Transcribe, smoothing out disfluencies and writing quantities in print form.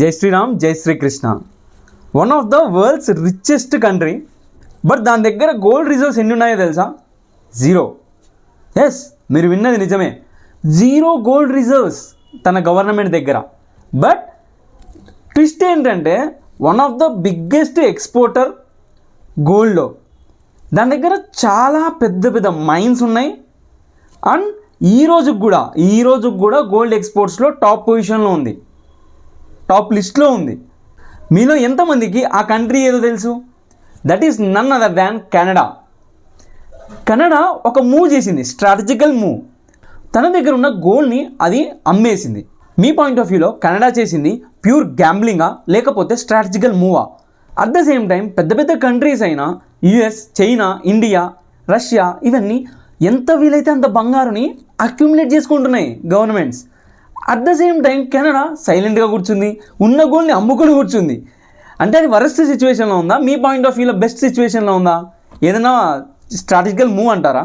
జై శ్రీరామ్, జై Shri Krishna. One of the world's richest country, but దాని దగ్గర గోల్డ్ రిజర్వ్స్ ఎన్ని ఉన్నాయో తెలుసా? 0. ఎస్, మీరు విన్నది నిజమే. 0 గోల్డ్ రిజర్వ్స్ తన గవర్నమెంట్ దగ్గర. బట్ ట్విస్ట్ ఏంటంటే one of the biggest exporter గోల్డ్లో. దాని దగ్గర చాలా పెద్ద పెద్ద మైన్స్ ఉన్నాయి. అండ్ ఈ రోజుకి కూడా గోల్డ్ ఎక్స్పోర్ట్స్లో టాప్ పొజిషన్లో ఉంది, టాప్ లిస్ట్లో ఉంది. మీలో ఎంతమందికి ఆ కంట్రీ ఏదో తెలుసు? That is none other than Canada. Canada ఒక మూవ్ చేసింది, స్ట్రాటజికల్ మూవ్. తన దగ్గర ఉన్న గోల్డ్ని అది అమ్మేసింది. మీ పాయింట్ ఆఫ్ వ్యూలో కెనడా చేసింది ప్యూర్ గ్యాంబ్లింగా లేకపోతే స్ట్రాటజికల్ మూవా? అట్ ద సేమ్ టైం పెద్ద పెద్ద కంట్రీస్ అయినా యుఎస్, చైనా, ఇండియా, రష్యా ఇవన్నీ ఎంత వీలైతే అంత బంగారుని అక్యుములేట్ చేసుకుంటున్నాయి governments. At the same time Canada సైలెంట్గా కూర్చుంది, ఉన్న గోల్డ్ని అమ్ముకొని కూర్చుంది. అంటే అది వరస్ట్ సిచ్యువేషన్లో ఉందా? మీ పాయింట్ ఆఫ్ వ్యూలో బెస్ట్ సిచ్యువేషన్లో ఉందా? ఏదైనా స్ట్రాటజికల్ మూవ్ అంటారా?